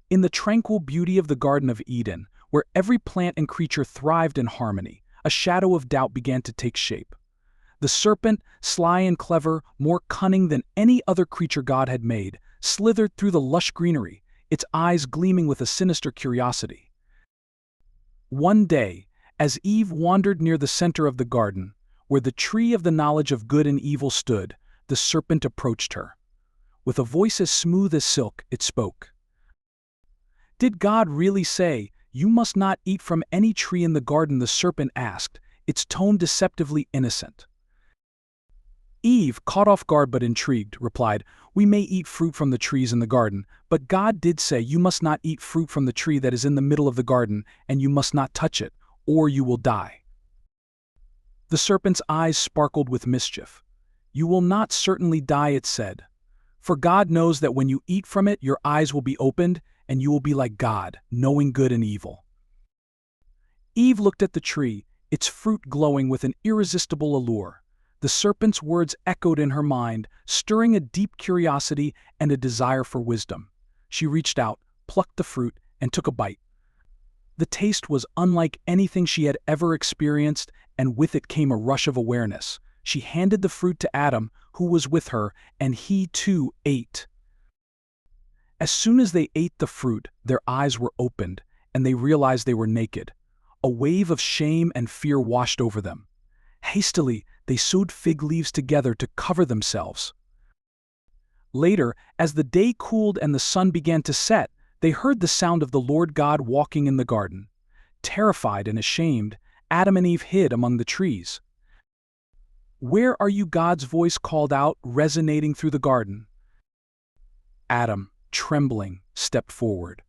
In the tranquil beauty of the Garden of Eden, where every plant and creature thrived in harmony, a shadow of doubt began to take shape. The serpent, sly and clever, more cunning than any other creature God had made, slithered through the lush greenery, its eyes gleaming with a sinister curiosity. One day, as Eve wandered near the center of the garden, where the tree of the knowledge of good and evil stood, the serpent approached her. With a voice as smooth as silk, it spoke. "Did God really say, 'You must not eat from any tree in the garden'?" the serpent asked, its tone deceptively innocent. Eve, caught off guard but intrigued, replied, "We may eat fruit from the trees in the garden, but God did say you must not eat fruit from the tree that is in the middle of the garden, and you must not touch it, or you will die." The serpent's eyes sparkled with mischief. "You will not certainly die," it said. "For God knows that when you eat from it, your eyes will be opened, and you will be like God, knowing good and evil." Eve looked at the tree, its fruit glowing with an irresistible allure. The serpent's words echoed in her mind, stirring a deep curiosity and a desire for wisdom. She reached out, plucked the fruit, and took a bite. The taste was unlike anything she had ever experienced, and with it came a rush of awareness. She handed the fruit to Adam, who was with her, and he too ate. As soon as they ate the fruit, their eyes were opened, and they realized they were naked. A wave of shame and fear washed over them. Hastily, they sewed fig leaves together to cover themselves. Later, as the day cooled and the sun began to set, they heard the sound of the Lord God walking in the garden. Terrified and ashamed, Adam and Eve hid among the trees. "Where are you?" God's voice called out, resonating through the garden. Adam, trembling, stepped forward.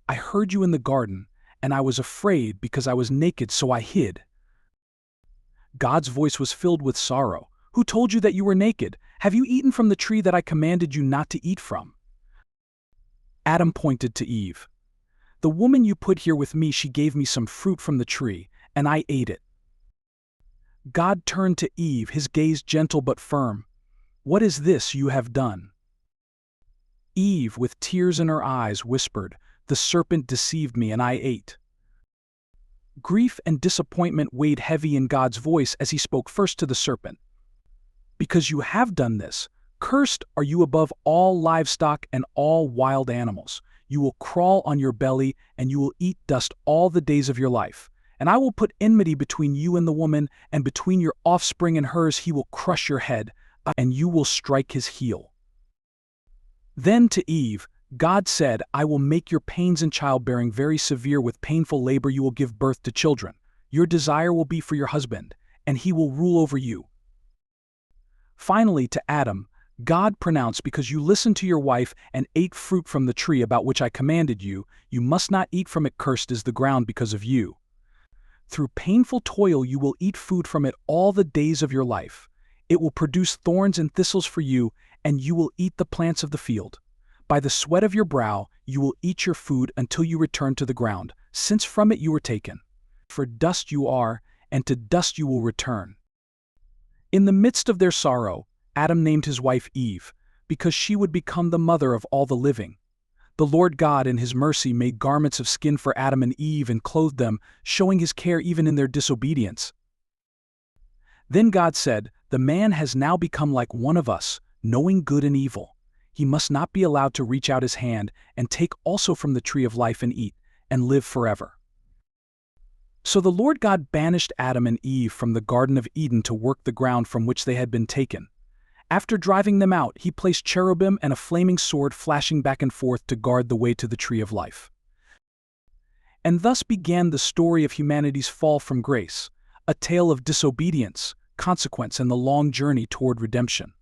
"I heard you in the garden, and I was afraid because I was naked, so I hid." God's voice was filled with sorrow. "Who told you that you were naked? Have you eaten from the tree that I commanded you not to eat from?" Adam pointed to Eve. "The woman you put here with me, she gave me some fruit from the tree, and I ate it." God turned to Eve, his gaze gentle but firm. "What is this you have done?" Eve, with tears in her eyes, whispered, "The serpent deceived me and I ate." Grief and disappointment weighed heavy in God's voice as he spoke first to the serpent. "Because you have done this, cursed are you above all livestock and all wild animals. You will crawl on your belly, and you will eat dust all the days of your life. And I will put enmity between you and the woman, and between your offspring and hers. He will crush your head, and you will strike his heel." Then to Eve, God said, "I will make your pains in childbearing very severe. With painful labor you will give birth to children. Your desire will be for your husband, and he will rule over you." Finally, to Adam, God pronounced, "Because you listened to your wife and ate fruit from the tree about which I commanded you, you must not eat from it. Cursed is the ground because of you. Through painful toil you will eat food from it all the days of your life. It will produce thorns and thistles for you, and you will eat the plants of the field. By the sweat of your brow you will eat your food until you return to the ground, since from it you were taken. For dust you are, and to dust you will return." In the midst of their sorrow, Adam named his wife Eve, because she would become the mother of all the living. The Lord God in his mercy made garments of skin for Adam and Eve and clothed them, showing his care even in their disobedience. Then God said, "The man has now become like one of us, knowing good and evil. He must not be allowed to reach out his hand and take also from the tree of life and eat, and live forever." So the Lord God banished Adam and Eve from the Garden of Eden to work the ground from which they had been taken. After driving them out, he placed cherubim and a flaming sword flashing back and forth to guard the way to the tree of life. And thus began the story of humanity's fall from grace, a tale of disobedience, consequence, and the long journey toward redemption.